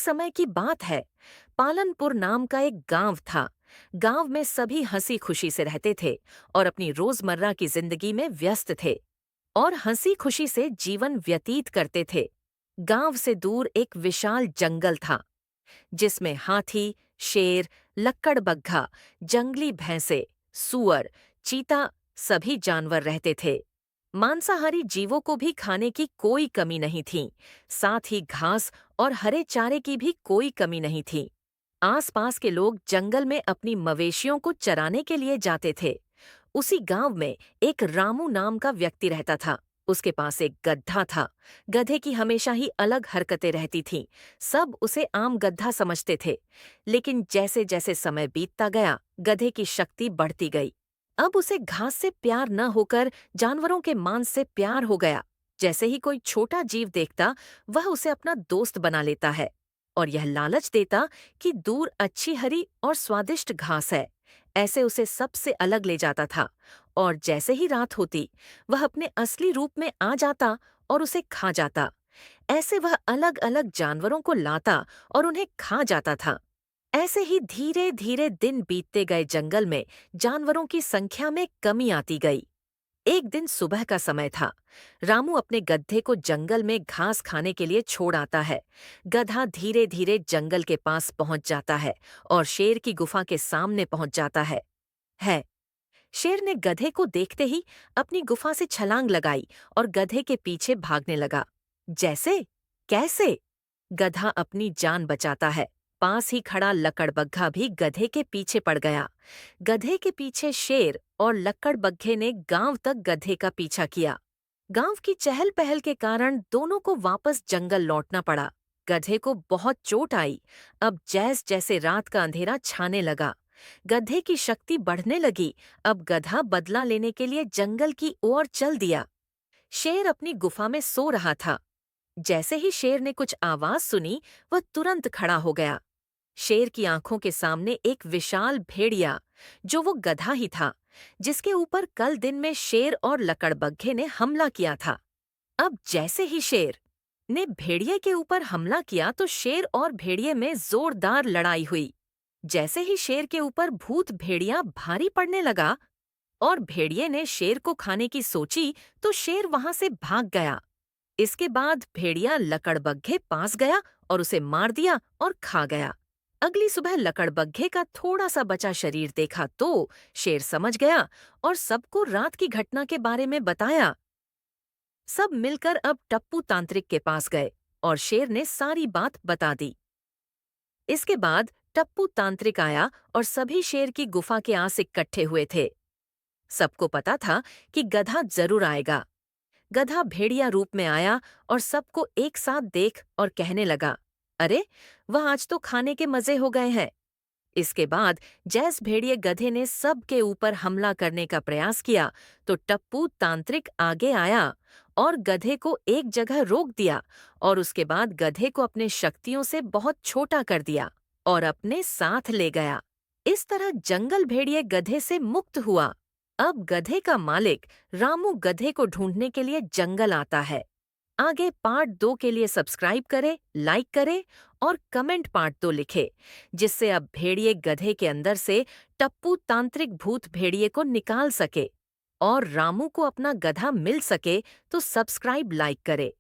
समय की बात है। पालनपुर नाम का एक गांव था। गांव में सभी हंसी खुशी से रहते थे और अपनी रोजमर्रा की जिंदगी में व्यस्त थे और हंसी खुशी से जीवन व्यतीत करते थे। गांव से दूर एक विशाल जंगल था जिसमें हाथी, शेर, लक्कड़बग्घा, जंगली भैंसे, सूअर, चीता सभी जानवर रहते थे। मांसाहारी जीवों को भी खाने की कोई कमी नहीं थी। साथ ही घास और हरे चारे की भी कोई कमी नहीं थी। आसपास के लोग जंगल में अपनी मवेशियों को चराने के लिए जाते थे। उसी गांव में एक रामू नाम का व्यक्ति रहता था। उसके पास एक गधा था। गधे की हमेशा ही अलग हरकतें रहती थीं। सब उसे आम गधा समझते थे। लेकिन जैसे जैसे समय बीतता गया, गधे की शक्ति बढ़ती गई। अब उसे घास से प्यार न होकर जानवरों के मांस से प्यार हो गया। जैसे ही कोई छोटा जीव देखता, वह उसे अपना दोस्त बना लेता है और यह लालच देता कि दूर अच्छी हरी और स्वादिष्ट घास है। ऐसे उसे सबसे अलग ले जाता था और जैसे ही रात होती, वह अपने असली रूप में आ जाता और उसे खा जाता। ऐसे वह अलग अलग जानवरों को लाता और उन्हें खा जाता था। ऐसे ही धीरे धीरे दिन बीतते गए। जंगल में जानवरों की संख्या में कमी आती गई। एक दिन सुबह का समय था। रामू अपने गधे को जंगल में घास खाने के लिए छोड़ आता है। गधा धीरे धीरे जंगल के पास पहुंच जाता है और शेर की गुफा के सामने पहुंच जाता है। शेर ने गधे को देखते ही अपनी गुफा से छलांग लगाई और गधे के पीछे भागने लगा। जैसे कैसे गधा अपनी जान बचाता है। पास ही खड़ा लकड़बग्घा भी गधे के पीछे पड़ गया। गधे के पीछे शेर और लक्कड़बग्घे ने गांव तक गधे का पीछा किया। गांव की चहल पहल के कारण दोनों को वापस जंगल लौटना पड़ा। गधे को बहुत चोट आई। अब जैस जैसे रात का अंधेरा छाने लगा, गधे की शक्ति बढ़ने लगी। अब गधा बदला लेने के लिए जंगल की ओर चल दिया। शेर अपनी गुफा में सो रहा था। जैसे ही शेर ने कुछ आवाज सुनी, वह तुरंत खड़ा हो गया। शेर की आंखों के सामने एक विशाल भेड़िया, जो वो गधा ही था जिसके ऊपर कल दिन में शेर और लकड़बग्घे ने हमला किया था। अब जैसे ही शेर ने भेड़िए के ऊपर हमला किया तो शेर और भेड़िए में जोरदार लड़ाई हुई। जैसे ही शेर के ऊपर भूत भेड़िया भारी पड़ने लगा और भेड़िए ने शेर को खाने की सोची तो शेर वहां से भाग गया। इसके बाद भेड़िया लकड़बग्घे पास गया और उसे मार दिया और खा गया। अगली सुबह लकड़बग्घे का थोड़ा सा बचा शरीर देखा तो शेर समझ गया और सबको रात की घटना के बारे में बताया। सब मिलकर अब टप्पू तांत्रिक के पास गए और शेर ने सारी बात बता दी। इसके बाद टप्पू तांत्रिक आया और सभी शेर की गुफा के आस इकट्ठे हुए थे। सबको पता था कि गधा जरूर आएगा। गधा भेड़िया रूप में आया और सबको एक साथ देख और कहने लगा, अरे वह आज तो खाने के मजे हो गए हैं। इसके बाद जैस भेड़िए गधे ने सबके ऊपर हमला करने का प्रयास किया तो टप्पू तांत्रिक आगे आया और गधे को एक जगह रोक दिया और उसके बाद गधे को अपने शक्तियों से बहुत छोटा कर दिया और अपने साथ ले गया। इस तरह जंगल भेड़िए गधे से मुक्त हुआ। अब गधे का मालिक रामू गधे को ढूंढने के लिए जंगल आता है। आगे पार्ट 2 के लिए सब्सक्राइब करें, लाइक करें और कमेंट पार्ट 2 लिखें, जिससे अब भेड़िए गधे के अंदर से टप्पू तांत्रिक भूत भेड़िए को निकाल सके और रामू को अपना गधा मिल सके। तो सब्सक्राइब लाइक करें।